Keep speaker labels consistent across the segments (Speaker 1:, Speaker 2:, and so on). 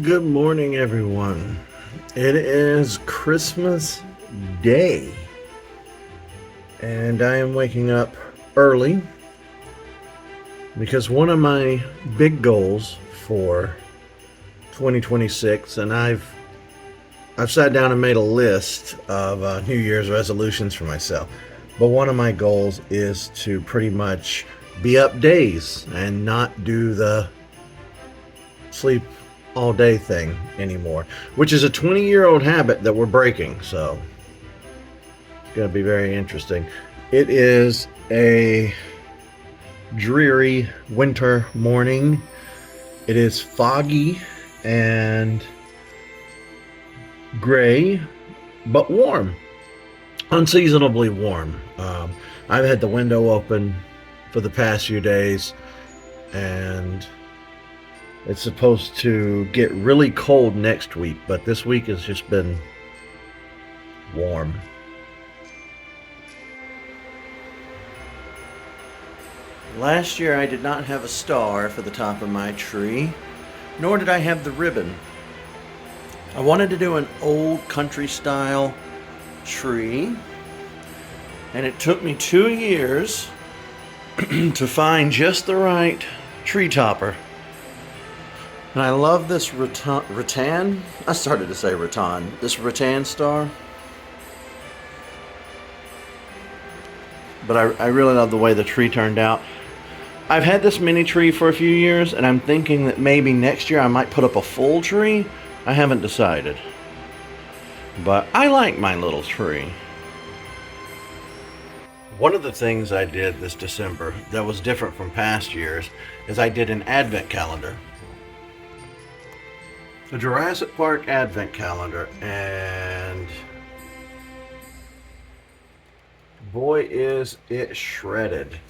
Speaker 1: Good morning, everyone. It is Christmas Day, and I am waking up early because one of my big goals for 2026, and I've sat down and made a list of New Year's resolutions for myself. But one of my goals is to pretty much be up days and not do the sleep all day thing anymore, which is a 20-year-old habit that we're breaking. So it's going to be very interesting. It is a dreary winter morning. It is foggy and gray, but warm, unseasonably warm. I've had the window open for the past few days, and it's supposed to get really cold next week, but this week has just been warm. Last year I did not have a star for the top of my tree, nor did I have the ribbon. I wanted to do an old country style tree, and it took me 2 years to find just the right tree topper. And I love this rattan. I started to say rattan. This rattan star. But I really love the way the tree turned out. I've had this mini tree for a few years, and I'm thinking that maybe next year I might put up a full tree. I haven't decided. But I like my little tree. One of the things I did this December that was different from past years is I did an advent calendar. The Jurassic Park advent calendar, and boy is it shredded.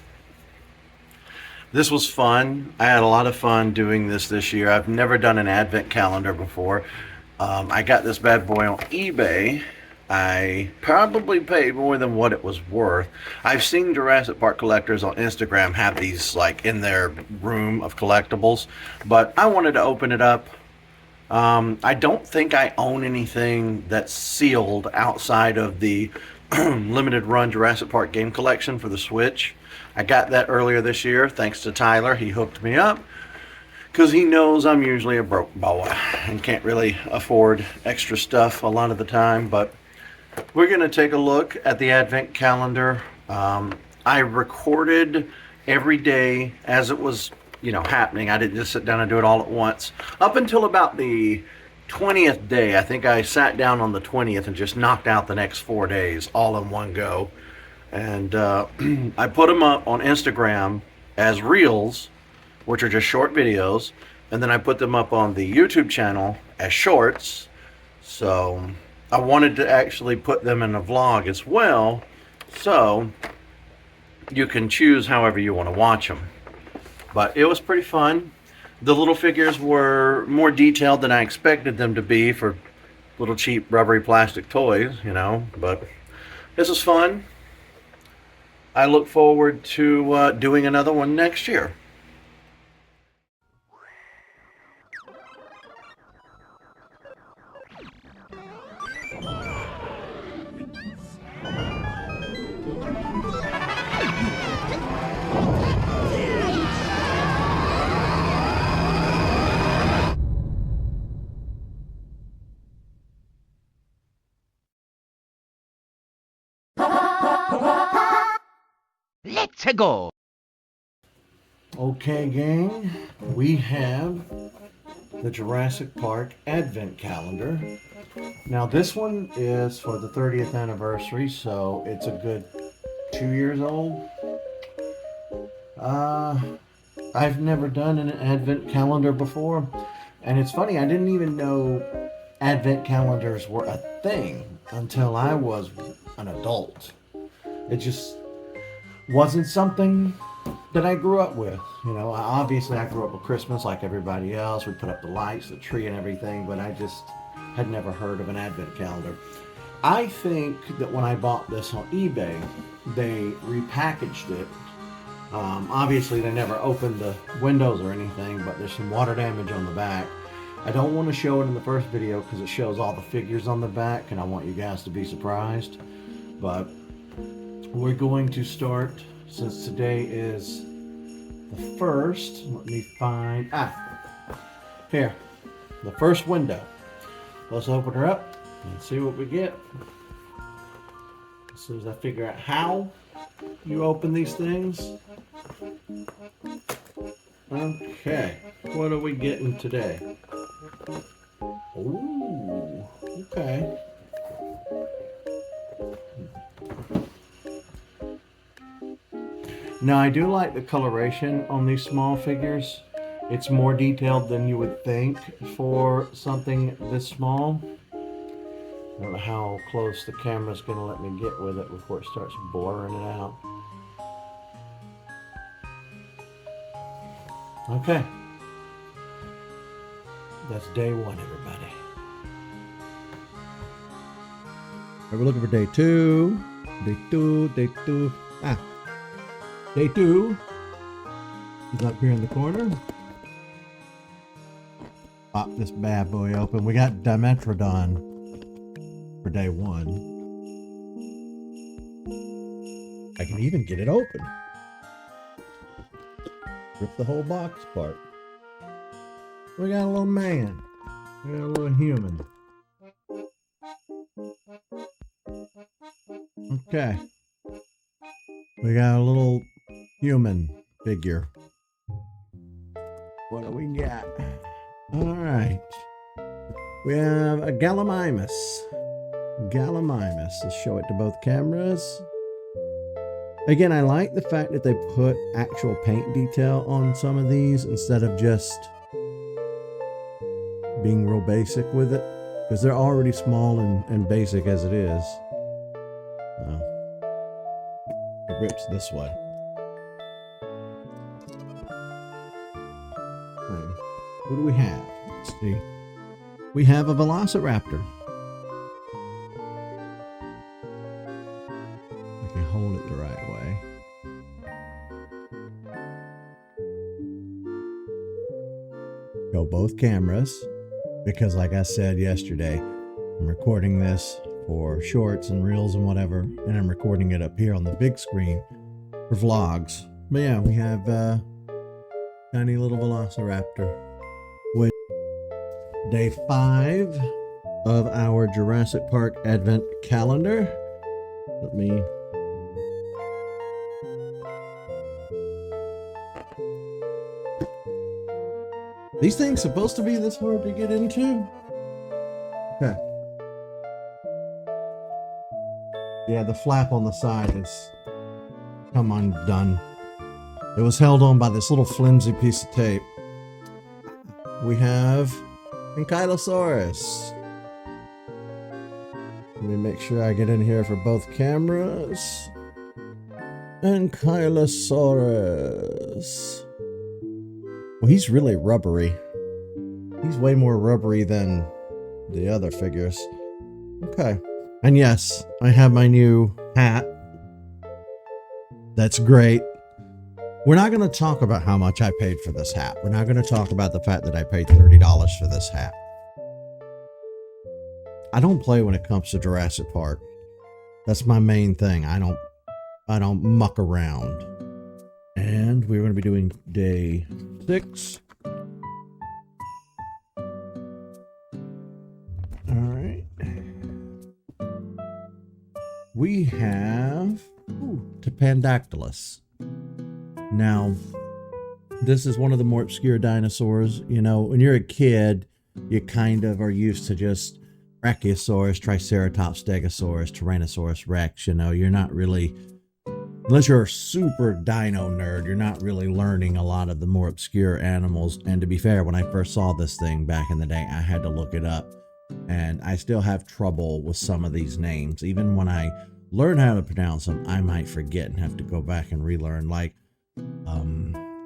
Speaker 1: This was fun. I had a lot of fun doing this year. I've never done an advent calendar before. I got this bad boy on eBay. I probably paid more than what it was worth. I've seen Jurassic Park collectors on Instagram have these like in their room of collectibles, but I wanted to open it up. I don't think I own anything that's sealed outside of the limited run Jurassic Park game collection for the Switch. I got that earlier this year thanks to Tyler. He hooked me up because he knows I'm usually a broke boy and can't really afford extra stuff a lot of the time. But we're going to take a look at the advent calendar. I recorded every day as it was happening. I didn't just sit down and do it all at once. Up until about the 20th day, I think I sat down on the 20th and just knocked out the next 4 days all in one go. And I put them up on Instagram as reels, which are just short videos. And then I put them up on the YouTube channel as shorts. So I wanted to actually put them in a vlog as well. So you can choose however you want to watch them. But it was pretty fun. The little figures were more detailed than I expected them to be for little cheap rubbery plastic toys, But this was fun. I look forward to doing another one next year.
Speaker 2: Let's go!
Speaker 1: Okay, gang, we have the Jurassic Park Advent Calendar. Now, this one is for the 30th anniversary, so it's a good 2 years old. I've never done an Advent calendar before, and it's funny, I didn't even know Advent calendars were a thing until I was an adult. It just wasn't something that I grew up with. Obviously I grew up with Christmas like everybody else. We put up the lights, the tree and everything, but I just had never heard of an advent calendar. I think that when I bought this on eBay, they repackaged it Obviously, they never opened the windows or anything, but there's some water damage on the back. I don't want to show it in the first video because it shows all the figures on the back, and I want you guys to be surprised. But we're going to start, since today is the first. Let me find, here, the first window. Let's open her up and see what we get. As soon as I figure out how you open these things. Okay, what are we getting today? Ooh, okay. Now I do like the coloration on these small figures. It's more detailed than you would think for something this small. I don't know how close the camera's gonna let me get with it before it starts blurring it out. Okay. That's day one, everybody. We're looking for day two. Day two, day two. Day two is up here in the corner. Pop this bad boy open. We got Dimetrodon for day one. I can even get it open. Rip the whole box apart. We got a little man. We got a little human. Okay. We got a little human figure. What do we got? All right. We have a Gallimimus. Gallimimus. Let's show it to both cameras. Again, I like the fact that they put actual paint detail on some of these instead of just being real basic with it, because they're already small and basic as it is. It rips this way. What do we have? Let's see. We have a Velociraptor. I can hold it the right way. Go both cameras, because like I said yesterday, I'm recording this for shorts and reels and whatever, and I'm recording it up here on the big screen for vlogs. But yeah, we have tiny little Velociraptor. With day 5 of our Jurassic Park Advent Calendar. Let me These things supposed to be this hard to get into? Okay. Yeah, the flap on the side has come undone. It was held on by this little flimsy piece of tape. We have Ankylosaurus. Let me make sure I get in here for both cameras. Ankylosaurus. Well, he's really rubbery. He's way more rubbery than the other figures. Okay. And yes, I have my new hat. That's great. We're not going to talk about how much I paid for this hat. We're not going to talk about the fact that I paid $30 for this hat. I don't play when it comes to Jurassic Park. That's my main thing. I don't muck around. And we're going to be doing day 6. All right. We have Tepandactylus. Now, this is one of the more obscure dinosaurs. You know, when you're a kid, you kind of are used to just Brachiosaurus, Triceratops, Stegosaurus, Tyrannosaurus Rex. You know, you're not really, unless you're a super dino nerd, you're not really learning a lot of the more obscure animals. And to be fair, when I first saw this thing back in the day, I had to look it up. And I still have trouble with some of these names. Even when I learn how to pronounce them, I might forget and have to go back and relearn. Like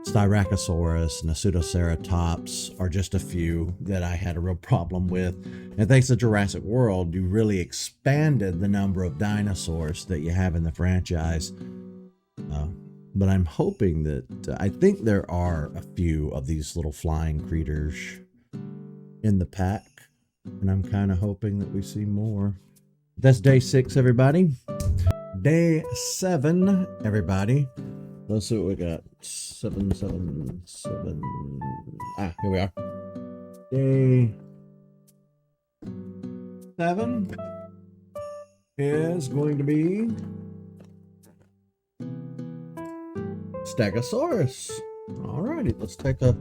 Speaker 1: Styracosaurus and Pseudoceratops are just a few that I had a real problem with. And thanks to Jurassic World, you really expanded the number of dinosaurs that you have in the franchise. but I'm hoping that I think there are a few of these little flying creatures in the pack, and I'm kind of hoping that we see more. That's day 6, everybody. Day 7, everybody. Let's see what we got. 7, 7, 7. Here we are. Day 7 is going to be Stegosaurus. Alrighty, let's take a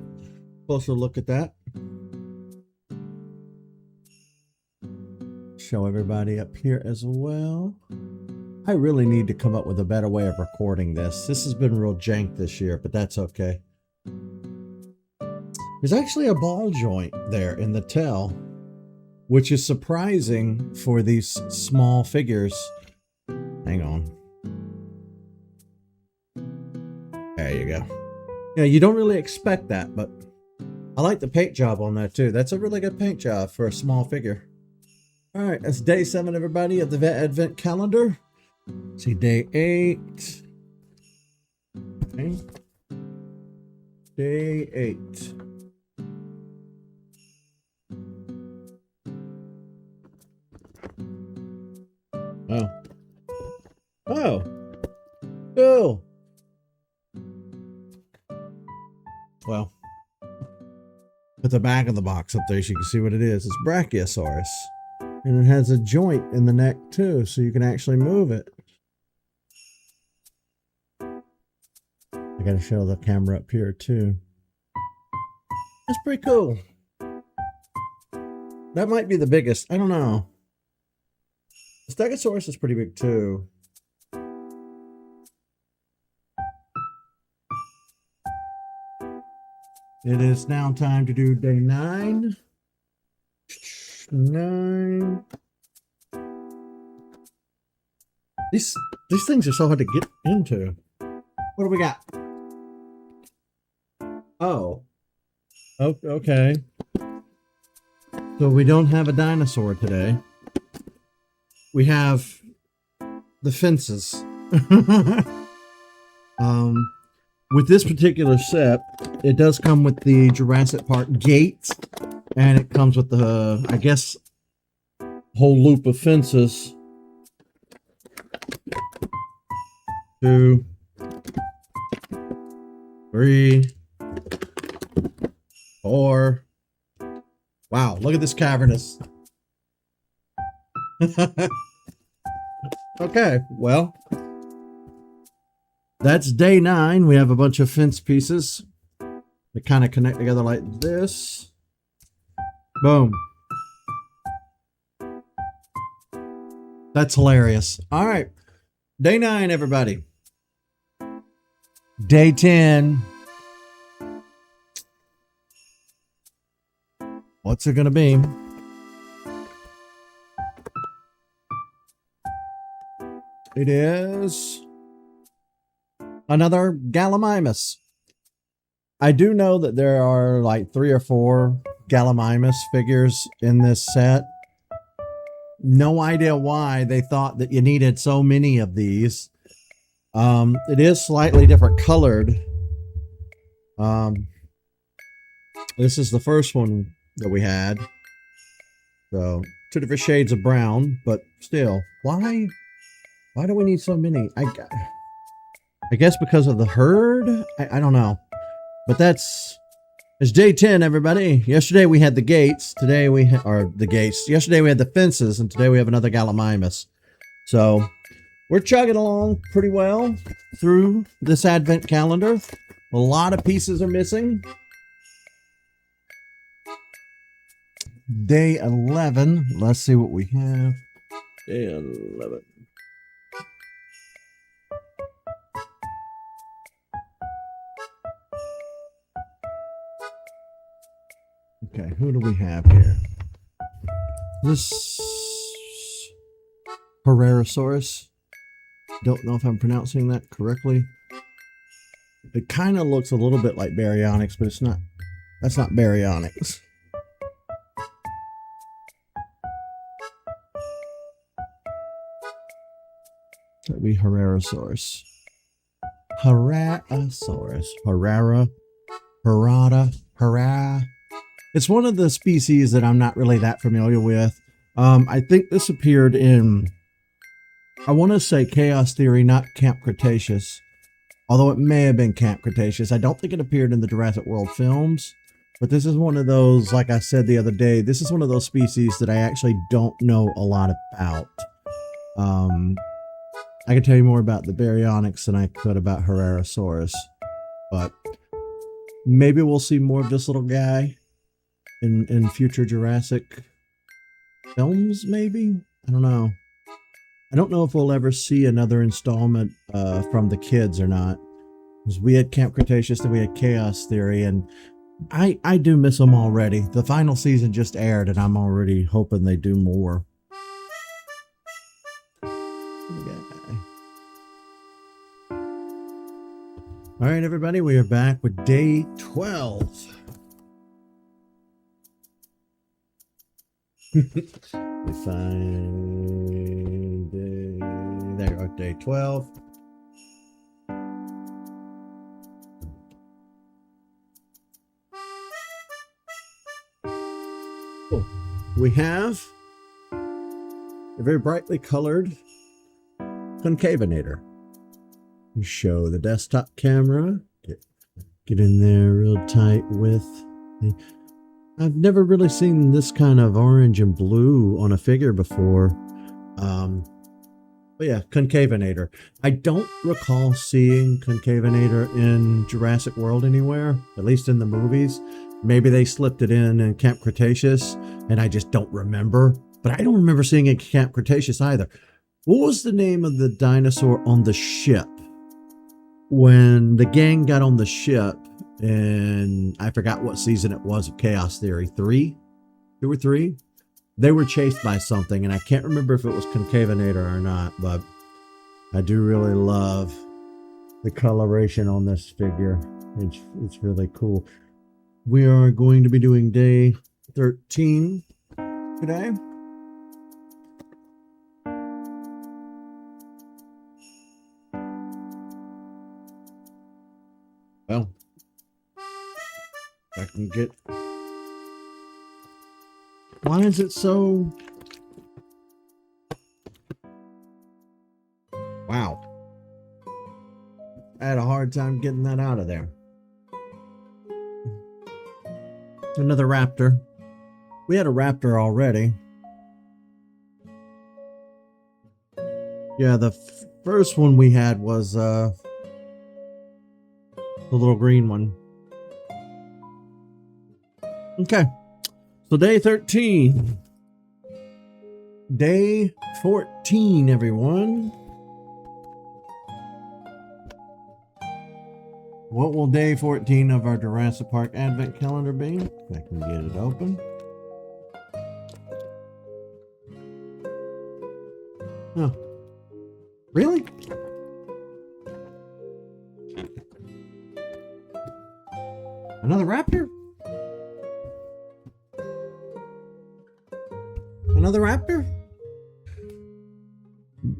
Speaker 1: closer look at that. Show everybody up here as well. I really need to come up with a better way of recording this. This has been real jank this year, but that's okay. There's actually a ball joint there in the tail, which is surprising for these small figures. Hang on. There you go. Yeah, you don't really expect that, but I like the paint job on that too. That's a really good paint job for a small figure. All right, that's day 7, everybody, of the Advent calendar. See, day 8. Okay. Day 8. Oh. Oh. Cool. Well, put the back of the box up there so you can see what it is. It's Brachiosaurus. And it has a joint in the neck too, so you can actually move it. I gotta show the camera up here too. That's pretty cool. That might be the biggest. I don't know. The Stegosaurus is pretty big too. It is now time to do day 9. 9. These things are so hard to get into. What do we got? Oh. Okay. So we don't have a dinosaur today. We have the fences. With this particular set, it does come with the Jurassic Park gate, and it comes with the, I guess, whole loop of fences. 2, 3, 4. Wow, look at this cavernous. Okay, well, that's day 9. We have a bunch of fence pieces that kind of connect together like this. Boom. That's hilarious. All right. Day 9, everybody. Day 10. What's it going to be? It is another Gallimimus. I do know that there are like 3 or 4 Gallimimus figures in this set. No idea why they thought that you needed so many of these. It is slightly different colored. This is the first one that we had. So 2 different shades of brown, but still, why do we need so many? I guess because of the herd? I don't know. But it's day 10, everybody. Yesterday we had the gates. Today we Yesterday we had the fences, and today we have another Gallimimus. So we're chugging along pretty well through this Advent calendar. A lot of pieces are missing. Day 11. Let's see what we have. Day 11. Okay, who do we have here? This Herrerasaurus. Don't know if I'm pronouncing that correctly. It kind of looks a little bit like Baryonyx, but it's not. That's not Baryonyx. That'd be Herrerasaurus. Parasaurus. Parada. It's one of the species that I'm not really that familiar with. I think this appeared in, I want to say Chaos Theory, not Camp Cretaceous. Although it may have been Camp Cretaceous. I don't think it appeared in the Jurassic World films. But this is one of those, like I said the other day, this is one of those species that I actually don't know a lot about. I can tell you more about the baryonyx than I could about Herrerasaurus. But maybe we'll see more of this little guy in future Jurassic films, maybe? I don't know. I don't know if we'll ever see another installment from the kids or not. Because we had Camp Cretaceous, then we had Chaos Theory, and I do miss them already. The final season just aired, and I'm already hoping they do more. All right, everybody, we are back with day 12. We find there, day 12. Oh, we have a very brightly colored concavinator. You show the desktop camera. Get in there real tight with the... I've never really seen this kind of orange and blue on a figure before. But yeah, concavinator. I don't recall seeing concavinator in Jurassic World anywhere, at least in the movies. Maybe they slipped it in Camp Cretaceous, and I just don't remember. But I don't remember seeing it in Camp Cretaceous either. What was the name of the dinosaur on the ship? When the gang got on the ship, and I forgot what season it was of Chaos Theory, 2 or 3, they were chased by something, and I can't remember if it was concavinator or not, but I do really love the coloration on this figure. It's really cool. We are going to be doing day 13 today. Well, I can get... Why is it so... Wow. I had a hard time getting that out of there. Another raptor. We had a raptor already. Yeah, the first one we had was the little green one. Okay. So day 13. Day 14, everyone. What will day 14 of our Jurassic Park Advent Calendar be? If I can get it open. Oh. Really? Another raptor? Another raptor?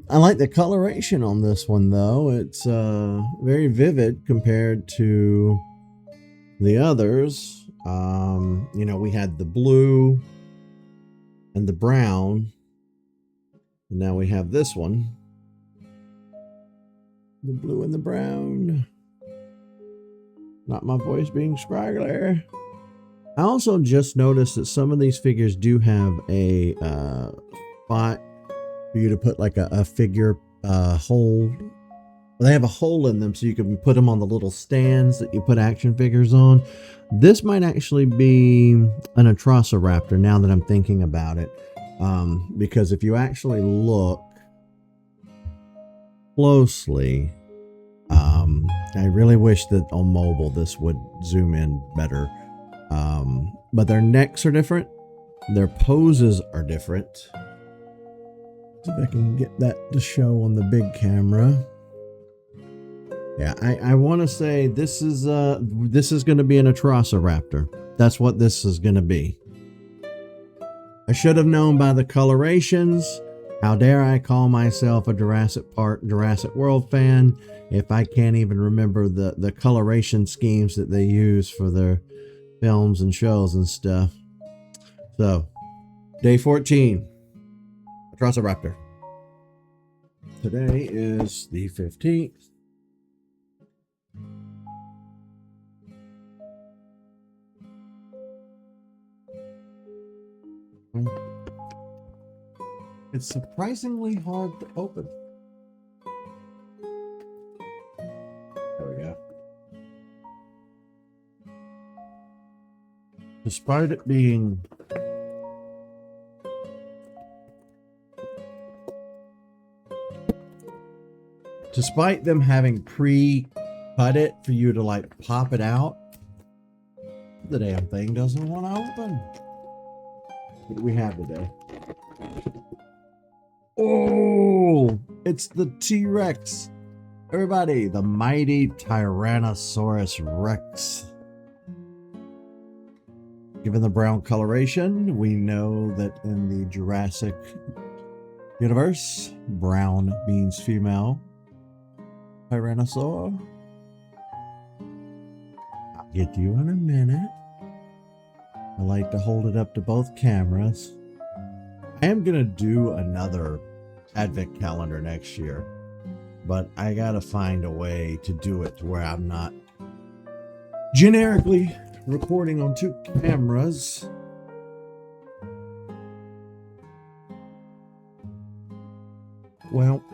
Speaker 1: I like the coloration on this one, though. It's very vivid compared to the others. You know, we had the blue and the brown. And now we have this one. The blue and the brown. Not my voice being scraggly. I also just noticed that some of these figures do have a spot for you to put like a figure hole. They have a hole in them so you can put them on the little stands that you put action figures on. This might actually be an Atrociraptor now that I'm thinking about it. Because if you actually look closely, I really wish that on mobile this would zoom in better. But their necks are different. Their poses are different. See if I can get that to show on the big camera. Yeah, I want to say this is going to be an Atrociraptor. That's what this is going to be. I should have known by the colorations. How dare I call myself a Jurassic Park, Jurassic World fan if I can't even remember the coloration schemes that they use for their films and shows and stuff. So, day 14, Velociraptor. Today is the 15th. It's surprisingly hard to open. There we go. Despite it being despite them having pre-cut it for you to like pop it out, the damn thing doesn't want to open. What do we have today? Oh, it's the T-Rex. Everybody, the mighty Tyrannosaurus Rex. Given the brown coloration, we know that in the Jurassic universe, brown means female Tyrannosaur. I'll get to you in a minute. I like to hold it up to both cameras. I am going to do another advent calendar next year, but I got to find a way to do it to where I'm not generically recording on two cameras. Well,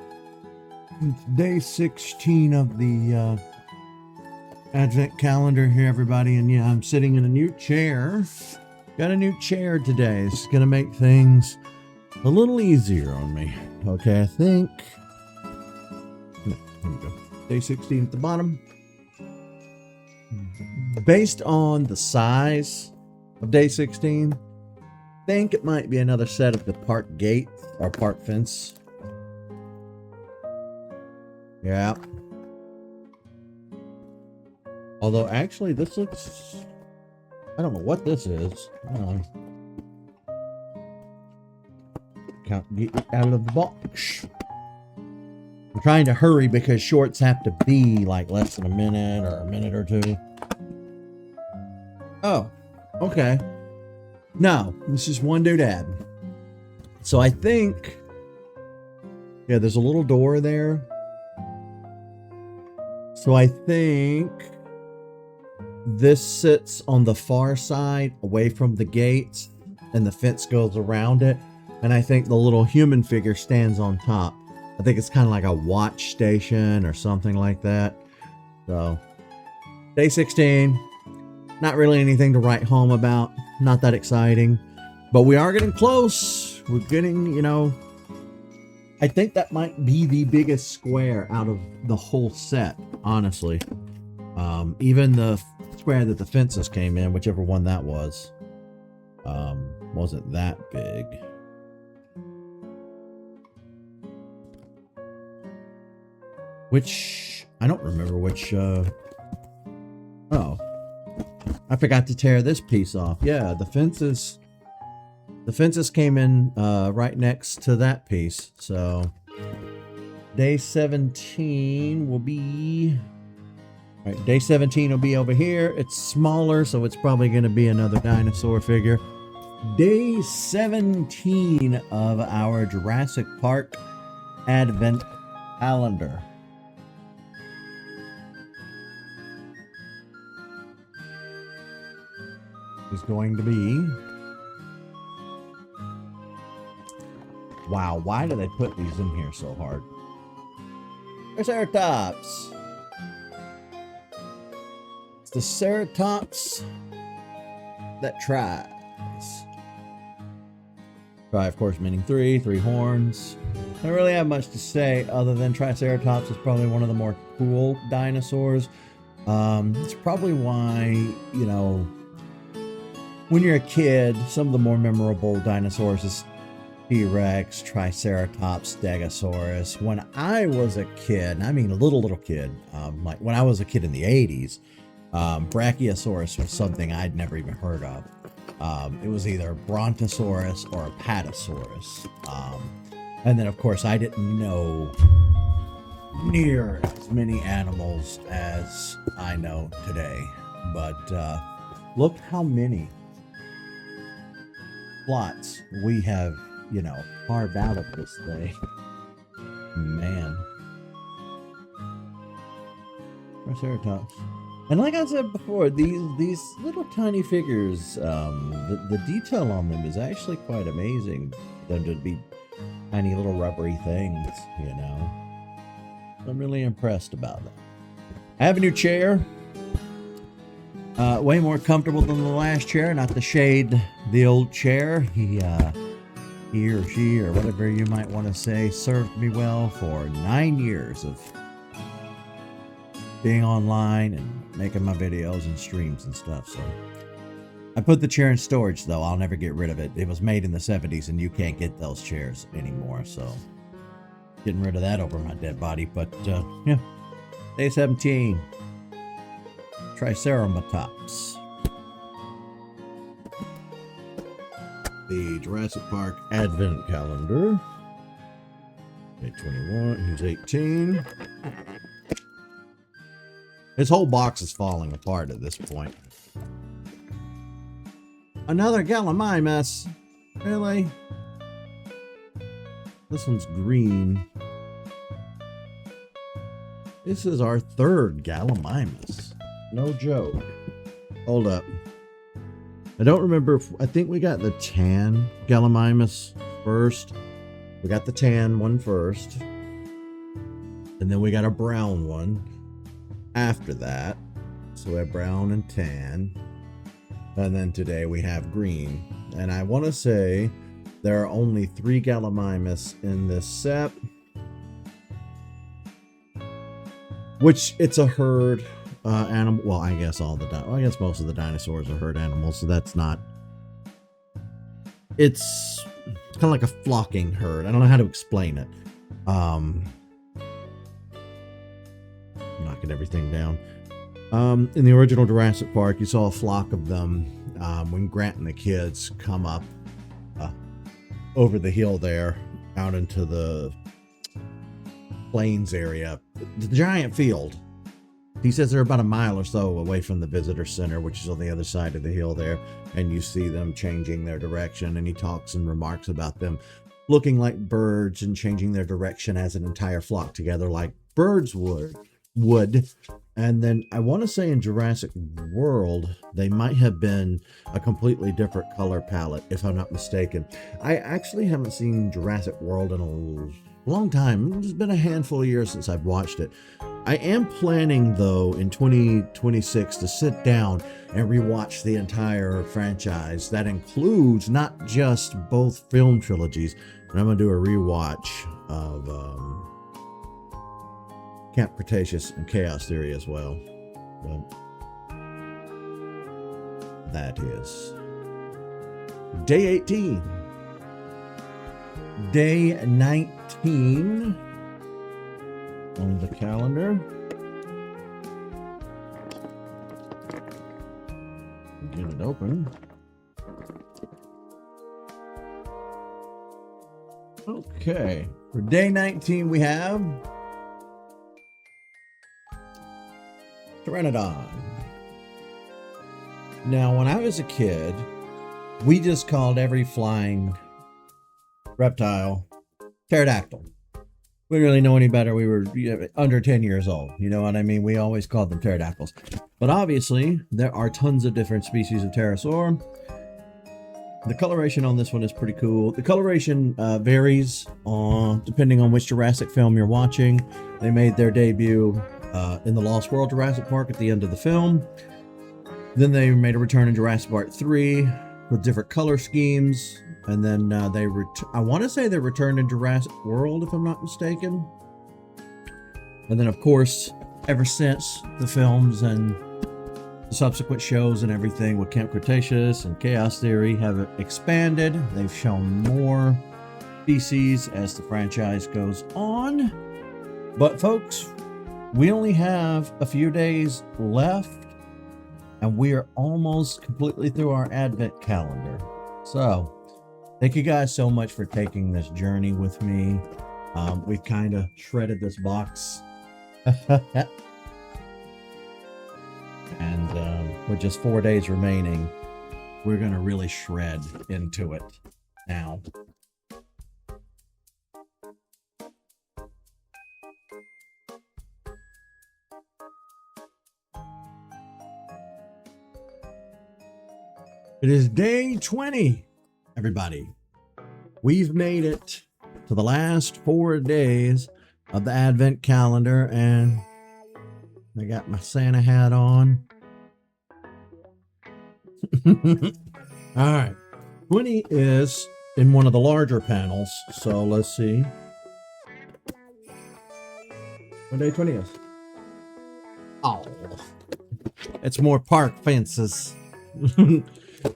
Speaker 1: it's day 16 of the advent calendar here, everybody, and yeah, I'm sitting in a new chair. Got a new chair today. It's gonna make things a little easier on me. Okay, I think. No, here we go. Day 16 at the bottom. Based on the size of day 16, I think it might be another set of the park gate or park fence. Yeah. Although, actually, this looks... I don't know what this is. Can't get it out of the box. I'm trying to hurry because shorts have to be like less than a minute or a minute or two. Oh, okay. No, this is one doodad. So I think... Yeah, there's a little door there. So I think this sits on the far side away from the gates and the fence goes around it. And I think the little human figure stands on top. I think it's kind of like a watch station or something like that. So, day 16. Not really anything to write home about. Not that exciting. But we are getting close. We're getting, you know... I think that might be the biggest square out of the whole set, honestly. Even the square that the fences came in, whichever one that was, wasn't that big. Which, I don't remember which, oh. I forgot to tear this piece off. Yeah, the fences came in right next to that piece. So day 17 will be... All right, day 17 will be over here. It's smaller, so it's probably going to be another dinosaur figure. Day 17 of our Jurassic Park Advent Calendar. Is going to be... Wow, why do they put these in here so hard? Triceratops. It's the Ceratops that tries. Try, of course, meaning three horns. I don't really have much to say other than Triceratops is probably one of the more cool dinosaurs. It's probably why, you know, when you're a kid, some of the more memorable dinosaurs is T-Rex, Triceratops, Stegosaurus. When I was a kid, I mean a little kid, like when I was a kid in the 80s, Brachiosaurus was something I'd never even heard of. It was either Brontosaurus or Apatosaurus. And then, of course, I didn't know near as many animals as I know today. But look how many plots we have, carved out of this thing. Man. Triceratops. And like I said before, these little tiny figures, the detail on them is actually quite amazing. For them to be tiny little rubbery things, I'm really impressed about that. I have a new chair. Way more comfortable than the last chair. Not to shade the old chair. He or she, or whatever you might want to say, served me well for 9 years of being online and making my videos and streams and stuff. So I put the chair in storage, though. I'll never get rid of it. It was made in the 70s, and you can't get those chairs anymore. So getting rid of that over my dead body. But yeah, day 17, Triceratops. The Jurassic Park Advent Calendar. Day 21. He's 18. His whole box is falling apart at this point. Another Gallimimus. Really? This one's green. This is our third Gallimimus. No joke. Hold up. I don't remember if, I think we got the tan Gallimimus first. We got the tan one first. And then we got a brown one after that. So we have brown and tan. And then today we have green. And I want to say there are only 3 Gallimimus in this set. Which, it's a herd animal. Well, I guess I guess most of the dinosaurs are herd animals, so that's not. It's kind of like a flocking herd. I don't know how to explain it. Knocking everything down. In the original Jurassic Park, you saw a flock of them when Grant and the kids come up over the hill there, out into the plains area, the giant field. He says they're about a mile or so away from the visitor center, which is on the other side of the hill there, and you see them changing their direction, and he talks and remarks about them looking like birds and changing their direction as an entire flock together like birds would. And then I want to say in Jurassic World, they might have been a completely different color palette, if I'm not mistaken. I actually haven't seen Jurassic World in a long time. It's been a handful of years since I've watched it. I am planning, though, in 2026 to sit down and rewatch the entire franchise. That includes not just both film trilogies, but I'm going to do a rewatch of Camp Cretaceous and Chaos Theory as well. But that is day 18. Day 19 on the calendar. Get it open. Okay. For day 19 we have Pteranodon. Now, when I was a kid, we just called every flying reptile pterodactyl. We didn't really know any better. We were under 10 years old. You know what I mean? We always called them pterodactyls. But obviously, there are tons of different species of pterosaur. The coloration on this one is pretty cool. The coloration varies depending on which Jurassic film you're watching. They made their debut in the Lost World Jurassic Park at the end of the film. Then they made a return in Jurassic Park 3 with different color schemes. And then I want to say they returned in Jurassic World, if I'm not mistaken. And then, of course, ever since the films and the subsequent shows and everything with Camp Cretaceous and Chaos Theory have expanded. They've shown more species as the franchise goes on. But, folks, we only have a few days left, and we are almost completely through our Advent calendar. So, Thank you guys so much for taking this journey with me. We've kind of shredded this box. And with just 4 days remaining, we're going to really shred into it now. It is day 20, everybody. We've made it to the last 4 days of the Advent calendar, and I got my Santa hat on. All right. 20 is in one of the larger panels, so let's see what day 20 is. Oh, it's more park fences.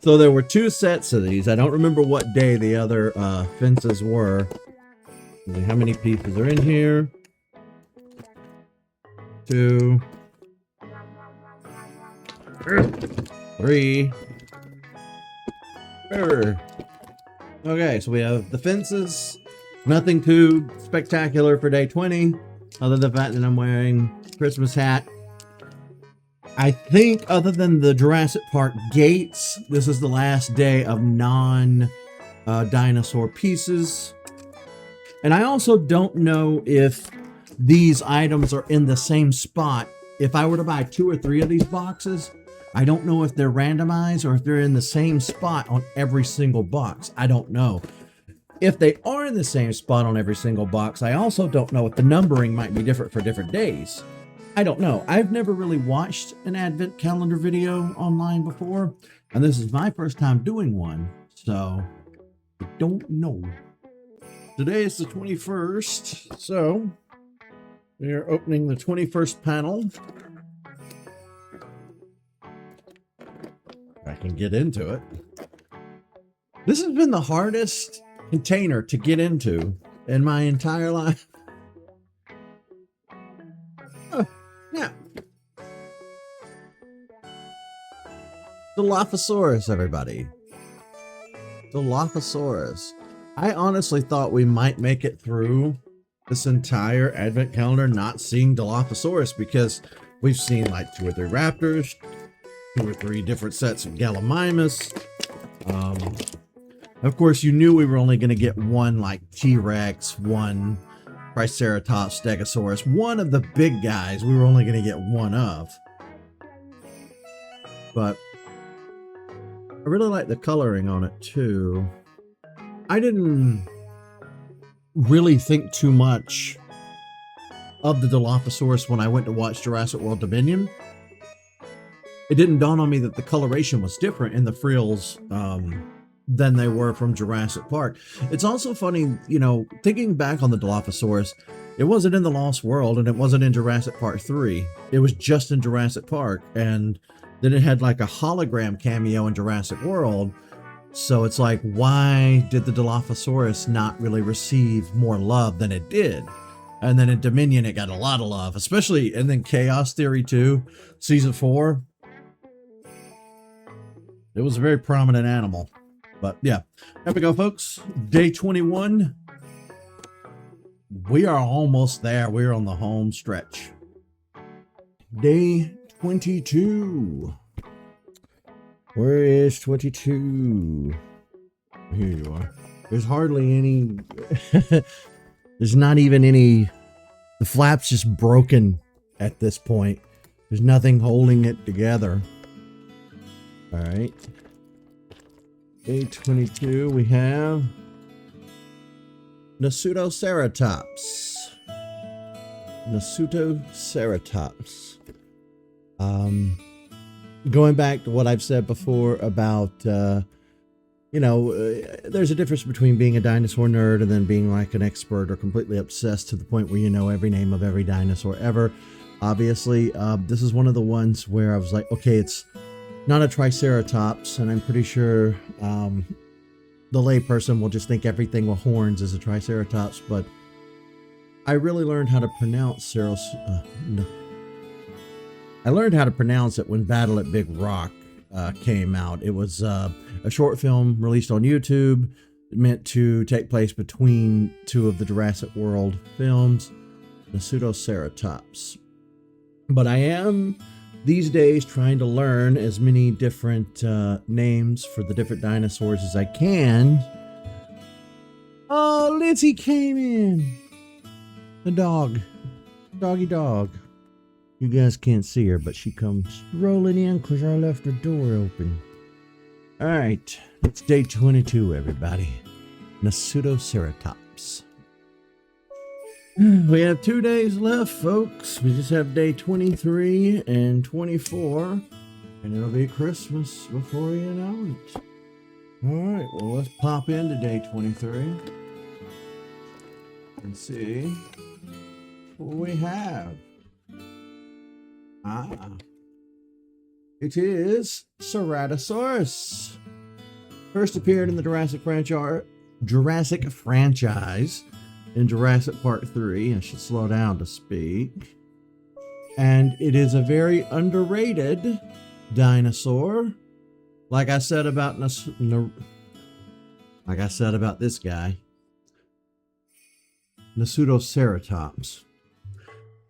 Speaker 1: So there were 2 sets of these. I don't remember what day the other fences were. Let's see how many pieces are in here. 2, 3. Okay, so we have the fences. Nothing too spectacular for day 20, other than the fact that I'm wearing Christmas hat. I think other than the Jurassic Park gates, this is the last day of non-dinosaur pieces. And I also don't know if these items are in the same spot. If I were to buy 2 or 3 of these boxes, I don't know if they're randomized or if they're in the same spot on every single box. I don't know. If they are in the same spot on every single box, I also don't know if the numbering might be different for different days. I don't know. I've never really watched an Advent calendar video online before, and this is my first time doing one, so I don't know. Today is the 21st, so we are opening the 21st panel. I can get into it. This has been the hardest container to get into in my entire life. Yeah. Dilophosaurus, everybody. Dilophosaurus. I honestly thought we might make it through this entire Advent calendar not seeing Dilophosaurus, because we've seen like 2 or 3 raptors, 2 or 3 different sets of Gallimimus. Of course, you knew we were only going to get one like T-Rex, one Triceratops, Stegosaurus, one of the big guys. We were only going to get one of. But I really like the coloring on it too. I didn't really think too much of the Dilophosaurus when I went to watch Jurassic World Dominion. It didn't dawn on me that the coloration was different in the frills than they were from Jurassic Park. It's also funny, you know, thinking back on the Dilophosaurus, it wasn't in the Lost World and it wasn't in Jurassic Park 3. It was just in Jurassic Park, and then it had like a hologram cameo in Jurassic World. So it's like, why did the Dilophosaurus not really receive more love than it did? And then in Dominion, it got a lot of love, especially, and then Chaos Theory 2, Season 4. It was a very prominent animal. But yeah, there we go, folks. Day 21. We are almost there. We're on the home stretch. Day 22. Where is 22? Here you are. There's hardly any. There's not even any. The flap's just broken at this point. There's nothing holding it together. All right. Day 22, we have Nasutoceratops. Nasutoceratops. Going back to what I've said before about, there's a difference between being a dinosaur nerd and then being like an expert or completely obsessed to the point where you know every name of every dinosaur ever. Obviously, this is one of the ones where I was like, okay, it's not a Triceratops, and I'm pretty sure the layperson will just think everything with horns is a Triceratops, but I really learned how to pronounce I learned how to pronounce it when Battle at Big Rock came out. It was a short film released on YouTube. meant to take place between two of the Jurassic World films, the Pseudoceratops. But I am these days trying to learn as many different names for the different dinosaurs as I can. Oh, Lizzie came in. The dog. Doggy dog. You guys can't see her, but she comes strolling in because I left her door open. All right, it's day 22, everybody. The Pseudoceratops. We have 2 days left, folks. We just have day 23 and 24, and it'll be Christmas before you know it. All right, well, let's pop into day 23 and see what we have. It is Ceratosaurus. First appeared in the Jurassic franchise in Jurassic Park 3. I should slow down to speak. And it is a very underrated dinosaur. Like I said about this guy, the Pseudoceratops.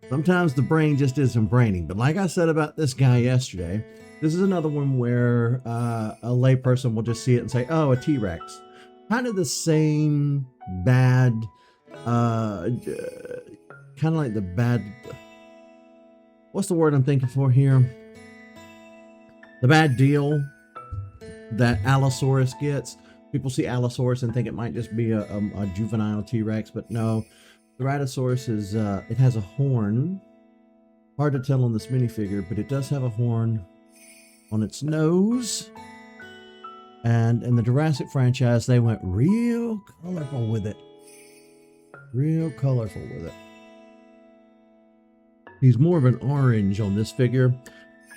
Speaker 1: Sometimes the brain just isn't braining. But like I said about this guy yesterday, this is another one where a layperson will just see it and say, oh, a T-Rex. Kind of the same bad, kind of like the bad, what's the word I'm thinking for here? The bad deal that Allosaurus gets. People see Allosaurus and think it might just be a juvenile T-Rex, but no. Ceratosaurus is, it has a horn. Hard to tell on this minifigure, but it does have a horn on its nose. And in the Jurassic franchise, they went real colorful with it. Real colorful with it. He's more of an orange on this figure,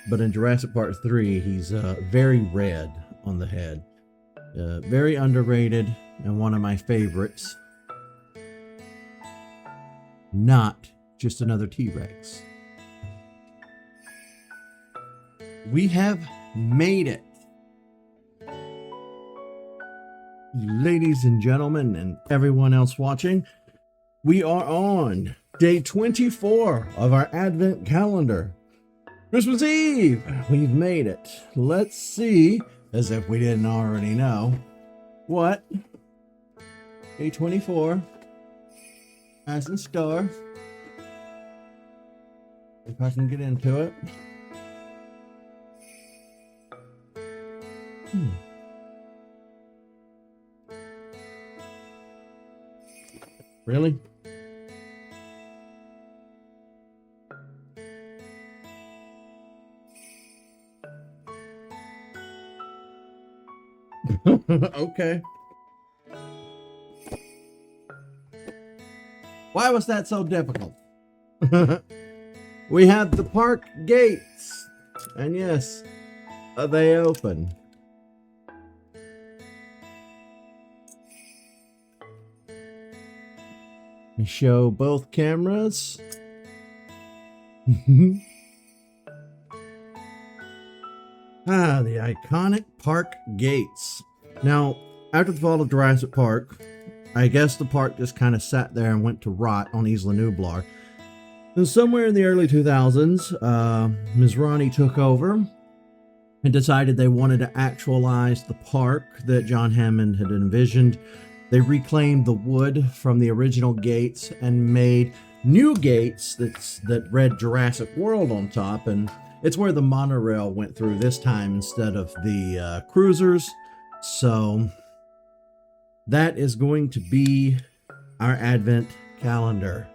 Speaker 1: but in Jurassic Park 3, he's very red on the head. Very underrated and one of my favorites. Not just another T-Rex. We have made it. Ladies and gentlemen, and everyone else watching, we are on day 24 of our Advent calendar. Christmas Eve! We've made it. Let's see, as if we didn't already know, what day 24 has in store. If I can get into it. Really? Okay. Why was that so difficult? We have the park gates. And yes, they open. We show both cameras. The iconic park gates. Now, after the fall of Jurassic Park, I guess the park just kind of sat there and went to rot on Isla Nublar. And somewhere in the early 2000s, Ms. Ronnie took over and decided they wanted to actualize the park that John Hammond had envisioned. They reclaimed the wood from the original gates and made new gates that read Jurassic World on top, and it's where the monorail went through this time instead of the cruisers. So that is going to be our Advent calendar.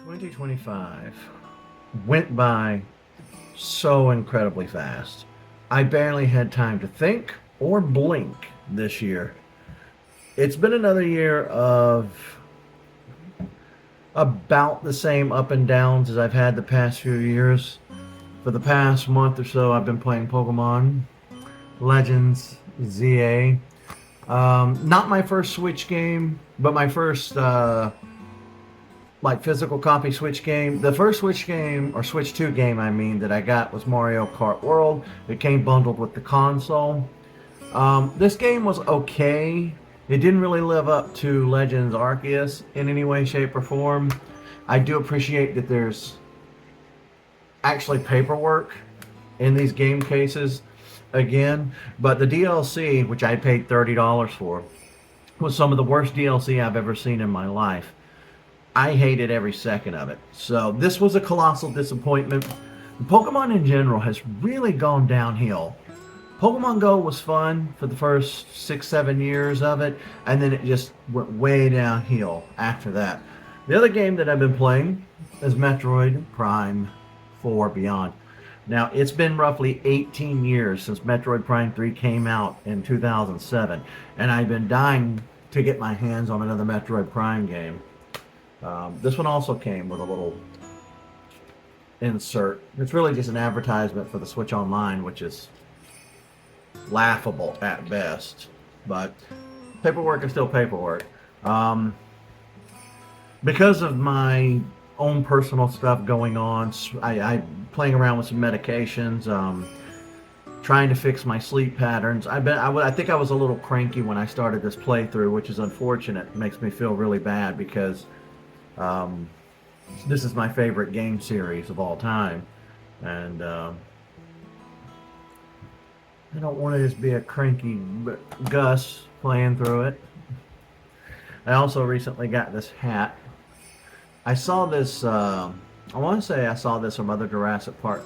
Speaker 1: 2025 went by so incredibly fast. I barely had time to think or blink this year. It's been another year of about the same up and downs as I've had the past few years. For the past month or so, I've been playing Pokemon Legends ZA. Not my first Switch game, but my first like physical copy Switch game. The first Switch game, or Switch 2 game, I mean, that I got was Mario Kart World. It came bundled with the console. This game was okay. It didn't really live up to Legends Arceus in any way, shape, or form. I do appreciate that there's actually paperwork in these game cases again, but the DLC, which I paid $30 for, was some of the worst DLC I've ever seen in my life. I hated every second of it. So this was a colossal disappointment. Pokemon in general has really gone downhill. Pokemon Go was fun for the first 6-7 years of it, and then it just went way downhill after that. The other game that I've been playing is Metroid Prime 4 Beyond. Now, it's been roughly 18 years since Metroid Prime 3 came out in 2007, and I've been dying to get my hands on another Metroid Prime game. This one also came with a little insert. It's really just an advertisement for the Switch Online, which is laughable at best. But paperwork is still paperwork. Because of my own personal stuff going on, I playing around with some medications, trying to fix my sleep patterns. I think I was a little cranky when I started this playthrough, which is unfortunate. It makes me feel really bad because this is my favorite game series of all time, and I don't want to just be a cranky Gus playing through it. I also recently got this hat. I saw this, I want to say I saw this from other Jurassic Park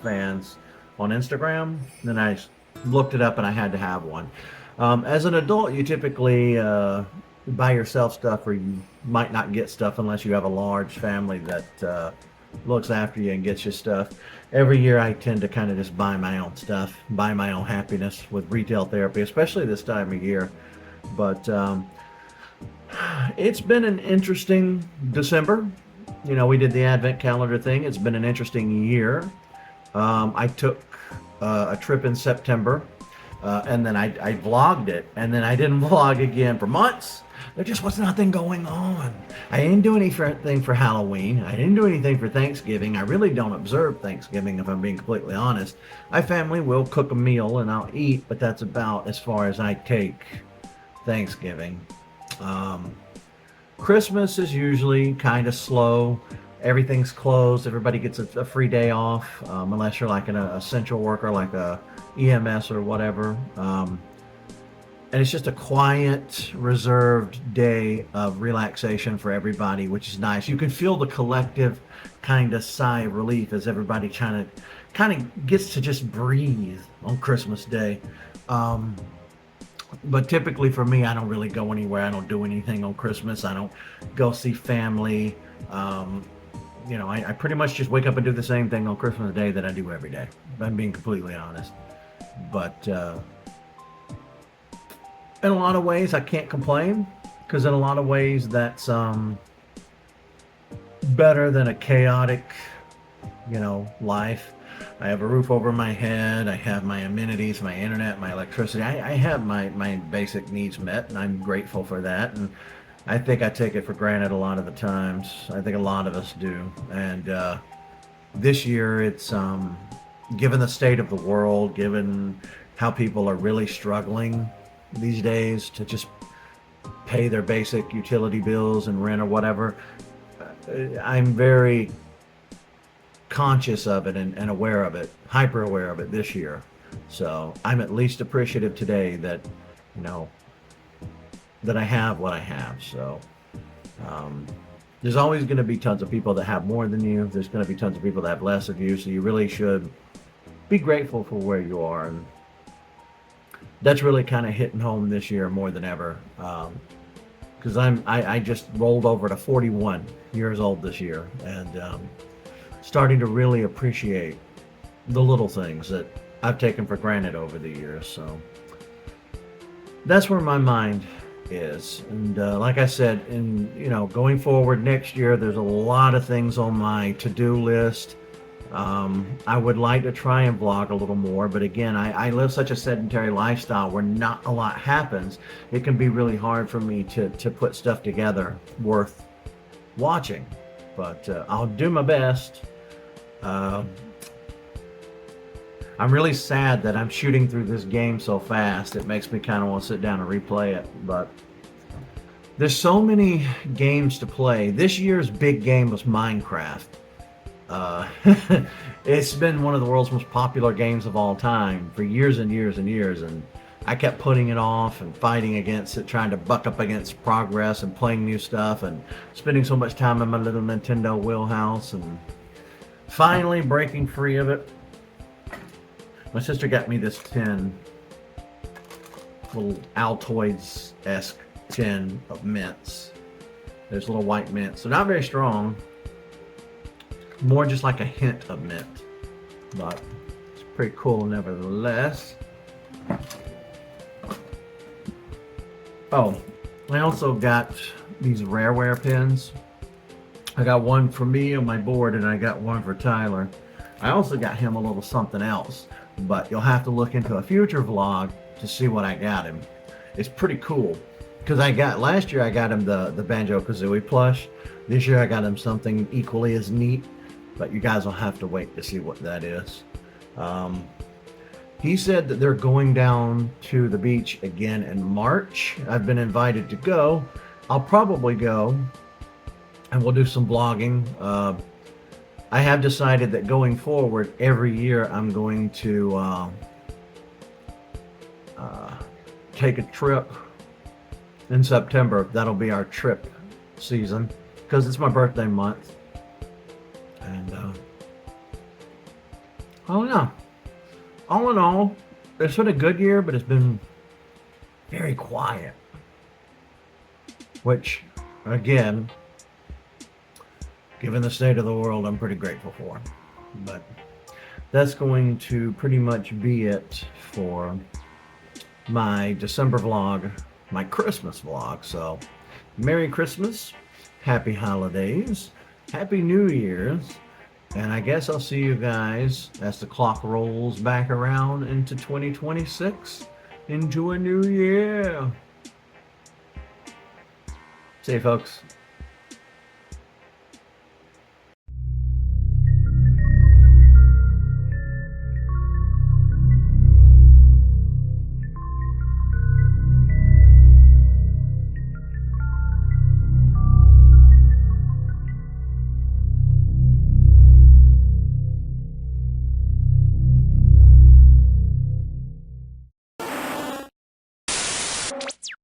Speaker 1: fans on Instagram. Then I looked it up and I had to have one. As an adult, you typically buy yourself stuff, or you might not get stuff unless you have a large family that looks after you and gets you stuff. Every year I tend to kind of just buy my own stuff, buy my own happiness with retail therapy, especially this time of year. But it's been an interesting December. You know, we did the Advent calendar thing. It's been an interesting year. I took a trip in September, and then I vlogged it, and then I didn't vlog again for months. There just was nothing going on. I didn't do anything for Halloween. I didn't do anything for Thanksgiving. I really don't observe Thanksgiving, if I'm being completely honest. My family will cook a meal and I'll eat, but that's about as far as I take Thanksgiving. Christmas is usually kind of slow. Everything's closed. Everybody gets a free day off, unless you're like an essential worker, like a EMS or whatever. And it's just a quiet, reserved day of relaxation for everybody, which is nice. You can feel the collective kind of sigh of relief as everybody kind of gets to just breathe on Christmas Day. But typically for me, I don't really go anywhere. I don't do anything on Christmas. I don't go see family. I pretty much just wake up and do the same thing on Christmas Day that I do every day, if I'm being completely honest. But in a lot of ways, I can't complain, because in a lot of ways, that's better than a chaotic, life. I have a roof over my head. I have my amenities, my internet, my electricity. I have my basic needs met, and I'm grateful for that. And I think I take it for granted a lot of the times. I think a lot of us do. And this year, it's given the state of the world, given how people are really struggling these days to just pay their basic utility bills and rent or whatever, I'm very conscious of it and aware of it, hyper aware of it this year. So I'm at least appreciative today that, that I have what I have. So there's always going to be tons of people that have more than you. There's going to be tons of people that have less of you. So you really should be grateful for where you are. And that's really kind of hitting home this year more than ever. because I just rolled over to 41 years old this year, and starting to really appreciate the little things that I've taken for granted over the years. So that's where my mind is. And like I said, in going forward next year, there's a lot of things on my to-do list. I would like to try and vlog a little more, but again, I live such a sedentary lifestyle where not a lot happens. It can be really hard for me to put stuff together worth watching, but I'll do my best. I'm really sad that I'm shooting through this game so fast. It makes me kind of want to sit down and replay it, but there's so many games to play. This year's big game was Minecraft. Uh, it's been one of the world's most popular games of all time for years and years and years, and I kept putting it off and fighting against it, trying to buck up against progress and playing new stuff and spending so much time in my little Nintendo wheelhouse, and finally breaking free of it. My sister got me this tin, little Altoids-esque tin of mints. There's little white mints. They're not very strong, more just like a hint of mint, but it's pretty cool nevertheless. Oh, I also got these Rareware pins. I got one for me on my board, and I got one for Tyler. I also got him a little something else, but you'll have to look into a future vlog to see what I got him. It's pretty cool, because last year I got him the Banjo-Kazooie plush. This year I got him something equally as neat, but you guys will have to wait to see what that is. He said that they're going down to the beach again in March. I've been invited to go. I'll probably go, and we'll do some vlogging. I have decided that going forward, every year I'm going to take a trip in September. That'll be our trip season, because it's my birthday month. And I don't know. All in all, it's been a good year, but it's been very quiet. Which, again, given the state of the world, I'm pretty grateful for. But that's going to pretty much be it for my December vlog, my Christmas vlog. So, Merry Christmas, Happy Holidays, Happy New Year's, and I guess I'll see you guys as the clock rolls back around into 2026, into a new year. See you, folks.